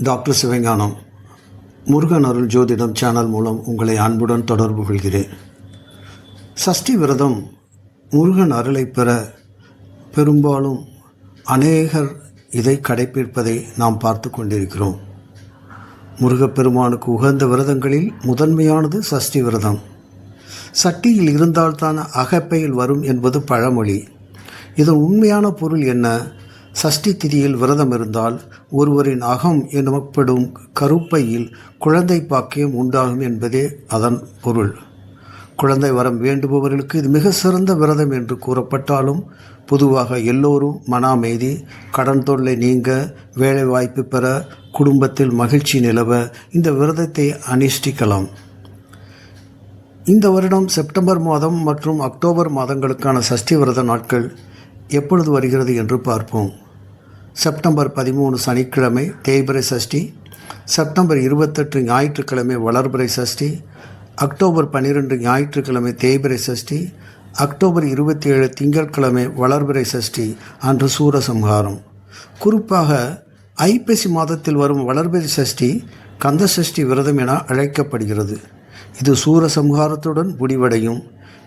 Doctor Sivagnanam Murugan அருள் ஜோதிடம் channel மூலம் உங்களை அன்புடன் தொடர்பு கொள்கிறேன். சஷ்டி விரதம் முருகன் அருளை பெற பெரும்பாலும் அநேகர் இதை கடைப்பிடிப்பதை நாம் பார்த்து கொண்டிருக்கிறோம். முருகப்பெருமானுக்கு உகந்த விரதங்களில் முதன்மையானது சஷ்டி விரதம். சட்டியில் இருந்தால்தான் அகப்பையில் வரும் என்பது பழமொழி. இதன் உண்மையான பொருள் என்ன? சஷ்டி திதியில் விரதம் இருந்தால் ஒருவரின் அகம் எனப்படும் கருப்பையில் குழந்தை பாக்கியம் உண்டாகும் என்பதே அதன் பொருள். குழந்தை வரம் வேண்டுபவர்களுக்கு இது மிக சிறந்த விரதம் என்று கூறப்பட்டாலும் பொதுவாக எல்லோரும் மன அமைதி, கடன் தொல்லை நீங்க, வேலை வாய்ப்பு பெற, குடும்பத்தில் மகிழ்ச்சி நிலவ இந்த விரதத்தை அனுஷ்டிக்கலாம். இந்த வருடம் செப்டம்பர் மாதம் மற்றும் அக்டோபர் மாதங்களுக்கான சஷ்டி விரத நாட்கள் எப்பொழுது வருகிறது என்று பார்ப்போம். செப்டம்பர் 13 சனிக்கிழமை தேய்பிறை சஷ்டி, செப்டம்பர் 28 ஞாயிற்றுக்கிழமை வளர்பிறை சஷ்டி, அக்டோபர் 12 ஞாயிற்றுக்கிழமை தேய்பிறை சஷ்டி, அக்டோபர் 27 திங்கட்கிழமை வளர்பிறை சஷ்டி அன்று சூரசம்ஹாரம். குறிப்பாக ஐப்பசி மாதத்தில் வரும் வளர்பிறை சஷ்டி கந்த சஷ்டி விரதம் என அழைக்கப்படுகிறது. இது சூரசம்ஹாரத்துடன் முடிவடையும்.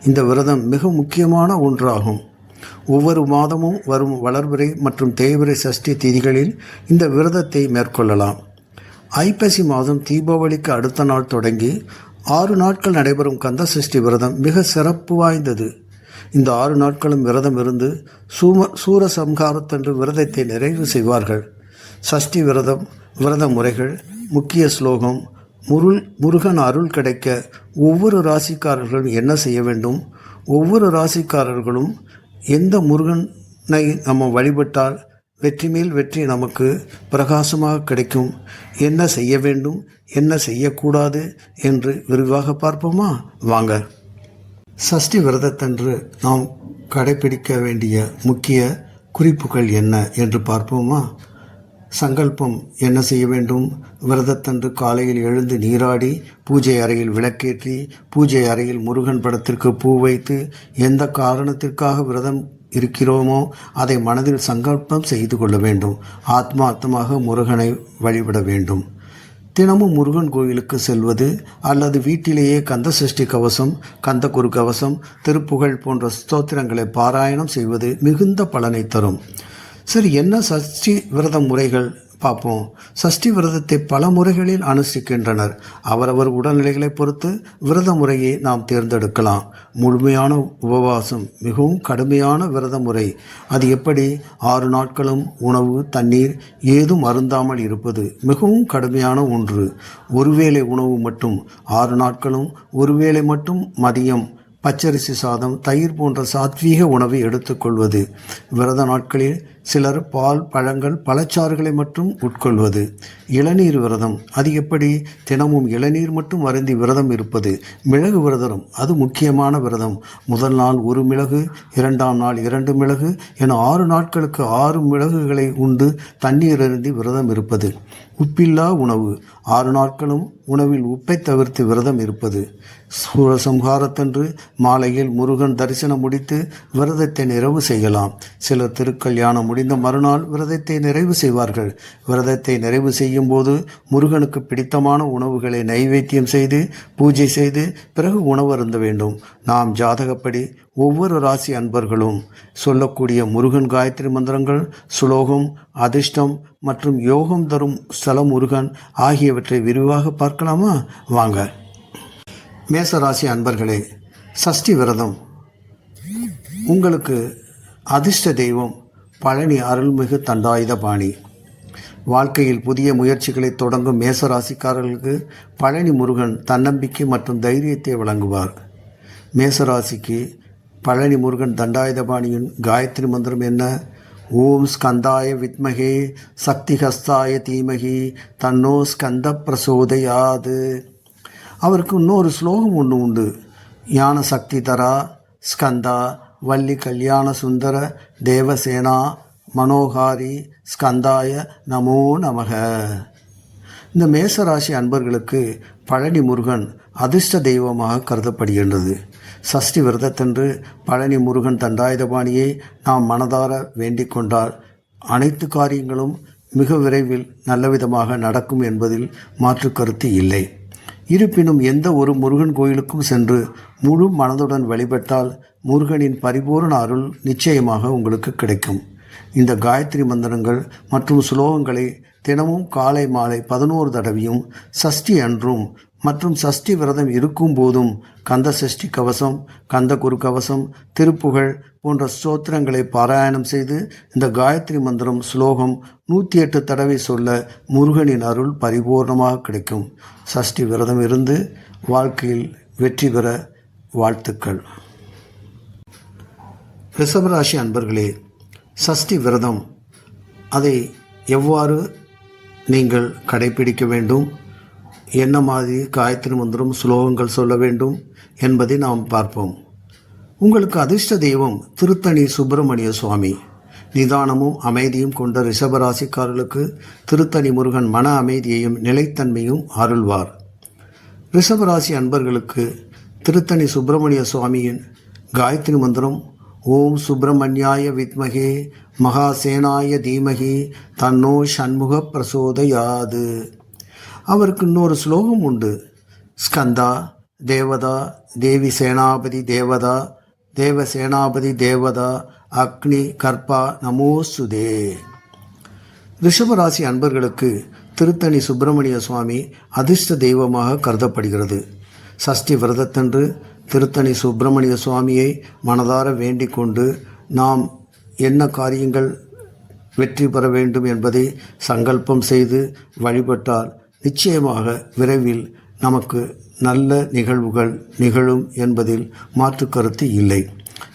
இந்த விரதம் மிக முக்கியமான ஒன்றாகும். ஒவ்வொரு மாதமும் வரும் வளர்பிறை மற்றும் தேய்பிறை சஷ்டி திதிகளில் இந்த விரதத்தை மேற்கொள்ளலாம். ஐப்பசி மாதம் தீபாவளிக்கு அடுத்த நாள் தொடங்கி 6 நாட்கள் நடைபெறும் கந்த சஷ்டி விரதம் மிக சிறப்பு வாய்ந்தது. இந்த 6 நாட்களும் விரதம் இருந்து சூரசம்ஹாரத்தன்று விரதத்தை நிறைவு செய்வார்கள். சஷ்டி விரத முறைகள், முக்கிய ஸ்லோகம், முருகன் அருள் கிடைக்க ஒவ்வொரு ராசிக்காரர்களும் என்ன செய்ய வேண்டும், ஒவ்வொரு ராசிக்காரர்களும் எந்த முருகனை நம்ம வழிபட்டால் வெற்றி மேல் வெற்றி நமக்கு பிரகாசமாக கிடைக்கும், என்ன செய்ய வேண்டும், என்ன செய்யக்கூடாது என்று விரிவாக பார்ப்போமா? வாங்க. சஷ்டி விரதத்தன்று நாம் கடைபிடிக்க வேண்டிய முக்கிய குறிப்புகள் என்ன என்று பார்ப்போமா? சங்கல்பம் என்ன செய்ய வேண்டும்? விரதத்தன்று காலையில் எழுந்து நீராடி பூஜை அறையில் விளக்கேற்றி பூஜை அறையில் முருகன் படத்திற்கு பூ வைத்து எந்த காரணத்திற்காக விரதம் இருக்கிறோமோ அதை மனதில் சங்கல்பம் செய்து கொள்ள வேண்டும். ஆத்மார்த்தமாக முருகனை வழிபட வேண்டும். தினமும் முருகன் கோயிலுக்கு செல்வது அல்லது வீட்டிலேயே கந்த சஷ்டி கவசம், கந்தகுரு கவசம், திருப்புகழ் போன்ற ஸ்தோத்திரங்களை பாராயணம் செய்வது மிகுந்த பலனை தரும். சரி, என்ன சஷ்டி விரத முறைகள் பார்ப்போம். சஷ்டி விரதத்தை பல முறைகளில் அனுஷ்டிக்கின்றனர். அவரவர் உடல்நிலைகளை பொறுத்து விரத முறையை நாம் தேர்ந்தெடுக்கலாம். முழுமையான உபவாசம் மிகவும் கடுமையான விரத முறை. அது எப்படி? 6 நாட்களும் உணவு தண்ணீர் ஏதும் அருந்தாமல் இருப்பது மிகவும் கடுமையான ஒன்று. ஒருவேளை உணவு மட்டும் 6 நாட்களும், ஒருவேளை மட்டும் மதியம் பச்சரிசி சாதம், தயிர் போன்ற சாத்வீக உணவை எடுத்துக்கொள்வது. விரத நாட்களில் சிலர் பால், பழங்கள், பழச்சாறுகளை மட்டும் உட்கொள்வது. இளநீர் விரதம். அது எப்படி? தினமும் இளநீர் மட்டும் அருந்தி விரதம் இருப்பது. மிளகு விரதம், அது முக்கியமான விரதம். முதல் நாள் 1 மிளகு, 2ஆம் நாள் 2 மிளகு என 6 நாட்களுக்கு 6 மிளகுகளை உண்டு தண்ணீர் அருந்தி விரதம் இருப்பது. உப்பில்லா உணவு. 6 நாட்களும் உணவில் உப்பை தவிர்த்து விரதம் இருப்பது. சூரசம்ஹாரத்தன்று மாலையில் முருகன் தரிசனம் முடித்து விரதத்தை நிறைவு செய்யலாம். சிலர் திருக்கல்யாணம் முடிந்த மறுநாள் விரதத்தை நிறைவு செய்வார்கள். விரதத்தை நிறைவு செய்யும் போது முருகனுக்கு பிடித்தமான உணவுகளை நைவேத்தியம் செய்து பூஜை செய்து பிறகு உணவு அருந்த வேண்டும். நாம் ஜாதகப்படி ஒவ்வொரு ராசி அன்பர்களும் சொல்லக்கூடிய முருகன் காயத்ரி மந்திரங்கள், சுலோகம், அதிர்ஷ்டம் மற்றும் யோகம் தரும் ஸ்தல முருகன் ஆகியவற்றை விரிவாக பார்க்கலாமா? வாங்க. மேசராசி அன்பர்களே, சஷ்டி விரதம் உங்களுக்கு அதிர்ஷ்ட தெய்வம் பழனி அருள்மிகு தண்டாயுதபாணி. வாழ்க்கையில் புதிய முயற்சிகளை தொடங்கும் மேசராசிக்காரர்களுக்கு பழனி முருகன் தன்னம்பிக்கை மற்றும் தைரியத்தை வழங்குவார். மேசராசிக்கு பழனி முருகன் தண்டாயுதபாணியின் காயத்ரி மந்திரம் என்ன? ஓம் ஸ்கந்தாய வித்மகே சக்திஹஸ்தாய தீமகி தன்னோ ஸ்கந்த பிரசோதயாது. அவருக்கு இன்னொரு ஸ்லோகம் ஒன்று உண்டு. ஞான சக்தி தரா ஸ்கந்தா வள்ளி கல்யாண சுந்தர தேவசேனா மனோகாரி ஸ்கந்தாய நமோ நமக. இந்த மேசராசி அன்பர்களுக்கு பழனி முருகன் அதிர்ஷ்ட தெய்வமாக கருதப்படுகின்றது. சஷ்டி விரதத்தன்று பழனி முருகன் தண்டாயுதபாணியை நாம் மனதார வேண்டிக் கொண்டால் அனைத்து காரியங்களும் மிக விரைவில் நல்லவிதமாக நடக்கும் என்பதில் மாற்று கருத்து இல்லை. இருப்பினும் எந்த ஒரு முருகன் கோயிலுக்கும் சென்று முழு மனதுடன் வழிபட்டால் முருகனின் பரிபூரண அருள் நிச்சயமாக உங்களுக்கு கிடைக்கும். இந்த காயத்ரி மந்திரங்கள் மற்றும் சுலோகங்களை தினமும் காலை மாலை 11 தடவையும் சஷ்டி அன்றும் மற்றும் சஷ்டி விரதம் இருக்கும் போதும் கந்த சஷ்டி கவசம், கந்த குரு கவசம், திருப்புகழ் போன்ற ஸ்தோத்திரங்களை பாராயணம் செய்து இந்த காயத்ரி மந்திரம் சுலோகம் 108 தடவை சொல்ல முருகனின் அருள் பரிபூர்ணமாக கிடைக்கும். சஷ்டி விரதம் இருந்து வாழ்க்கையில் வெற்றி பெற வாழ்த்துக்கள். ரிஷபராசி அன்பர்களே, சஷ்டி விரதம் அதை எவ்வாறு நீங்கள் கடைபிடிக்க வேண்டும், என்ன மாதிரி காயத்ரி மந்திரம் சுலோகங்கள் சொல்ல வேண்டும் என்பதை நாம் பார்ப்போம். உங்களுக்கு அதிர்ஷ்ட தெய்வம் திருத்தணி சுப்பிரமணிய சுவாமி. நிதானமும் அமைதியும் கொண்ட ரிஷபராசிக்காரர்களுக்கு திருத்தணி முருகன் மன அமைதியையும் நிலைத்தன்மையும் அருள்வார். ரிஷபராசி அன்பர்களுக்கு திருத்தணி சுப்பிரமணிய சுவாமியின் காயத்ரி மந்திரம் ஓம் சுப்பிரமணியாய வித்மகே மகாசேனாய தீமகி தன்னோ ஷண்முக பிரசோதயாது. அவருக்கு இன்னொரு ஸ்லோகம் உண்டு. ஸ்கந்தா தேவதா தேவி சேனாபதி தேவதா தேவசேனாபதி தேவதா அக்னி கர்ப்பா நமோசுதே. ரிஷபராசி அன்பர்களுக்கு திருத்தணி சுப்பிரமணிய சுவாமி அதிர்ஷ்ட தெய்வமாக கருதப்படுகிறது. சஷ்டி விரதத்தன்று திருத்தணி சுப்பிரமணிய சுவாமியை மனதார வேண்டிக் கொண்டு நாம் என்ன காரியங்கள் வெற்றி பெற வேண்டும் என்பதை சங்கல்பம் செய்து வழிபட்டால் நிச்சயமாக விரைவில் நமக்கு நல்ல நிகழ்வுகள் நிகழும் என்பதில் மாற்று கருத்து இல்லை.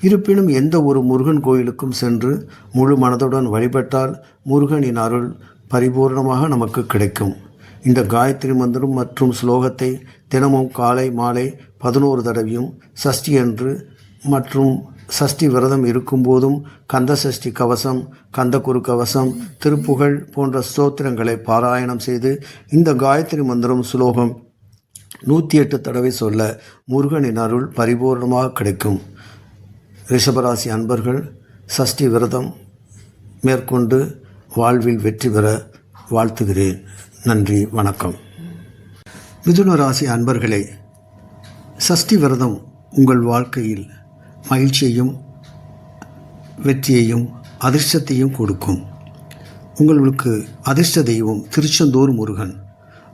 இருப்பினும் எந்த ஒரு முருகன் கோயிலுக்கும் சென்று முழு மனதுடன் வழிபட்டால் முருகனின் அருள் பரிபூர்ணமாக நமக்கு கிடைக்கும். இந்த காயத்ரி மந்திரம் மற்றும் ஸ்லோகத்தை தினமும் காலை மாலை 11 தடவையும் சஷ்டி அன்று மற்றும் சஷ்டி விரதம் இருக்கும்போதும் கந்த சஷ்டி கவசம், கந்த குரு கவசம், திருப்புகழ் போன்ற ஸ்தோத்திரங்களை பாராயணம் செய்து இந்த காயத்ரி மந்திரம் சுலோகம் 108 தடவை சொல்ல முருகனின் அருள் பரிபூர்ணமாக கிடைக்கும். ரிஷபராசி அன்பர்கள் சஷ்டி விரதம் மேற்கொண்டு வாழ்வில் வெற்றி பெற வாழ்த்துகிறேன். நன்றி, வணக்கம். மிதுன ராசி அன்பர்களே, சஷ்டி விரதம் உங்கள் வாழ்க்கையில் மகிழ்ச்சியையும் வெற்றியையும் அதிர்ஷ்டத்தையும் கொடுக்கும். உங்களுக்கு அதிர்ஷ்ட தெய்வம் திருச்செந்தூர் முருகன்.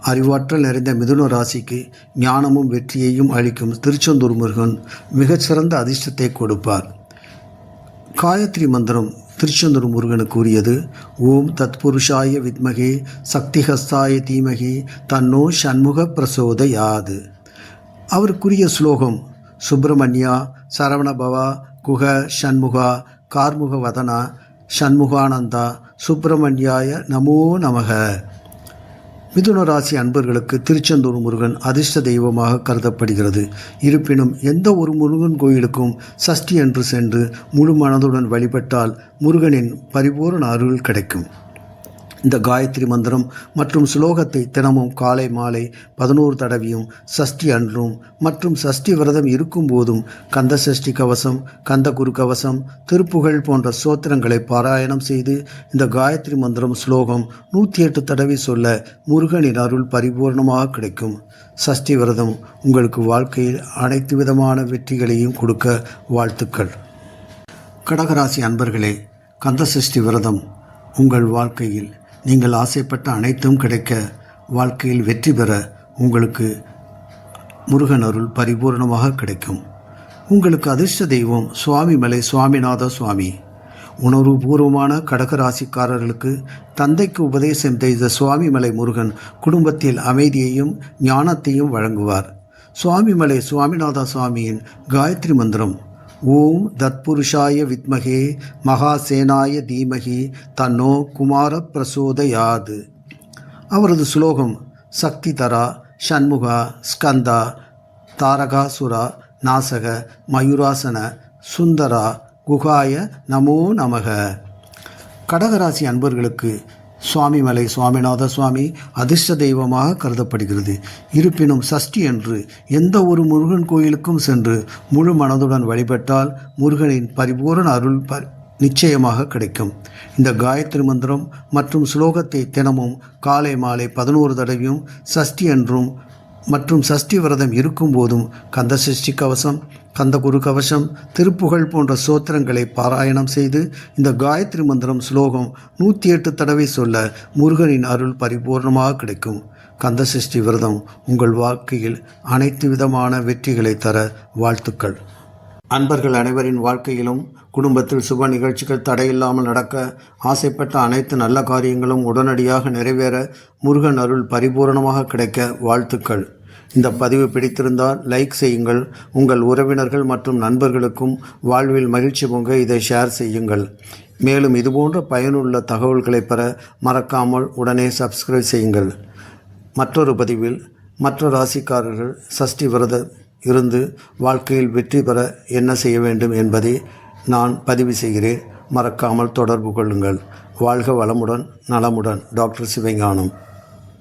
அறிவாற்றல் நிறைந்த மிதுன ராசிக்கு ஞானமும் வெற்றியையும் அளிக்கும் திருச்செந்தூர் முருகன் மிகச்சிறந்த அதிர்ஷ்டத்தை கொடுப்பார். காயத்ரி மந்திரம் திருச்செந்தூர் முருகனுக்கு உரியது. ஓம் தத்புருஷாய வித்மகே சக்திஹஸ்தாய தீமகி தன்னோ ஷண்முக பிரசோதயாது. அவருக்குரிய ஸ்லோகம் சுப்பிரமணியா சரவணபவா குக ஷண்முகா கார்முக வதனா ஷண்முகானந்தா சுப்பிரமணியாய நமோ நமக. மிதுன ராசி அன்பர்களுக்கு திருச்செந்தூர் முருகன் அதிர்ஷ்ட தெய்வமாக கருதப்படுகிறது. இருப்பினும் எந்த ஒரு முருகன் கோயிலுக்கும் சஷ்டி அன்று சென்று முழு மனதுடன் வழிபட்டால் முருகனின் பரிபூரண அருள் கிடைக்கும். இந்த காயத்ரி மந்திரம் மற்றும் சுலோகத்தை தினமும் காலை மாலை 11 தடவையும் சஷ்டி அன்றும் மற்றும் சஷ்டி விரதம் இருக்கும் போதும் கந்த சஷ்டி கவசம், கந்த குரு கவசம், திருப்புகழ் போன்ற ஸ்தோத்திரங்களை பாராயணம் செய்து இந்த காயத்ரி மந்திரம் சுலோகம் 108 தடவை சொல்ல முருகனின் அருள் பரிபூர்ணமாக கிடைக்கும். சஷ்டி விரதம் உங்களுக்கு வாழ்க்கையில் அனைத்து விதமான வெற்றிகளையும் கொடுக்க வாழ்த்துக்கள். கடகராசி அன்பர்களே, கந்த சஷ்டி விரதம் உங்கள் வாழ்க்கையில் நீங்கள் ஆசைப்பட்ட அனைத்தும் கிடைக்க, வாழ்க்கையில் வெற்றி பெற உங்களுக்கு முருகன் அருள் பரிபூர்ணமாக கிடைக்கும். உங்களுக்கு அதிர்ஷ்ட தெய்வம் சுவாமிமலை சுவாமிநாத சுவாமி. உணர்வுபூர்வமான கடகராசிக்காரர்களுக்கு தந்தைக்கு உபதேசம் செய்த சுவாமிமலை முருகன் குடும்பத்தில் அமைதியையும் ஞானத்தையும் வழங்குவார். சுவாமிமலை சுவாமிநாத சுவாமியின் காயத்ரி மந்திரம் ஓம் தத்புருஷாய வித்மகே மகாசேனாய தீமகி தன்னோ குமார பிரசோதயாது. அவரது சுலோகம் சக்தி தரா ஷண்முகா ஸ்கந்தா தாரகாசுரா நாசக மயூராசன சுந்தரா குகாய நமோ நமக. கடகராசி அன்பர்களுக்கு சுவாமிமலை சுவாமிநாத சுவாமி அதிர்ஷ்ட தெய்வமாக கருதப்படுகிறது. இருப்பினும் சஷ்டி அன்று எந்த ஒரு முருகன் கோயிலுக்கும் சென்று முழு மனதுடன் வழிபட்டால் முருகனின் பரிபூரண அருள் நிச்சயமாக கிடைக்கும். இந்த காயத்ரி மந்திரம் மற்றும் ஸ்லோகத்தை தினமும் காலை மாலை 11 தடவையும் சஷ்டி அன்றும் மற்றும் சஷ்டி விரதம் இருக்கும்போதும் கந்த சஷ்டி கவசம், கந்தகுரு கவசம், திருப்புகழ் போன்ற சோத்திரங்களை பாராயணம் செய்து இந்த காயத்ரி மந்திரம் ஸ்லோகம் 108 தடவை சொல்ல முருகனின் அருள் பரிபூர்ணமாக கிடைக்கும். கந்த சஷ்டி விரதம் உங்கள் வாழ்க்கையில் அனைத்து விதமான வெற்றிகளை தர வாழ்த்துக்கள். அன்பர்கள் அனைவரின் வாழ்க்கையிலும் குடும்பத்தில் சுப நிகழ்ச்சிகள் தடையில்லாமல் நடக்க, ஆசைப்பட்ட அனைத்து நல்ல காரியங்களும் உடனடியாக நிறைவேற முருகன் அருள் பரிபூரணமாக கிடைக்க வாழ்த்துக்கள். இந்த பதிவு பிடித்திருந்தால் லைக் செய்யுங்கள். உங்கள் உறவினர்கள் மற்றும் நண்பர்களுக்கும் வாழ்வில் மகிழ்ச்சி பொங்க இதை ஷேர் செய்யுங்கள். மேலும் இதுபோன்ற பயனுள்ள தகவல்களை பெற மறக்காமல் உடனே சப்ஸ்கிரைப் செய்யுங்கள். மற்றொரு பதிவில் மற்ற ராசிக்காரர்கள் சஷ்டி விரதம் இருந்து வாழ்க்கையில் வெற்றி பெற என்ன செய்ய வேண்டும் என்பதை நான் பதிவு செய்கிறேன். மறக்காமல் தொடர்பு கொள்ளுங்கள். வாழ்க வளமுடன் நலமுடன். டாக்டர் சிவஞானம்.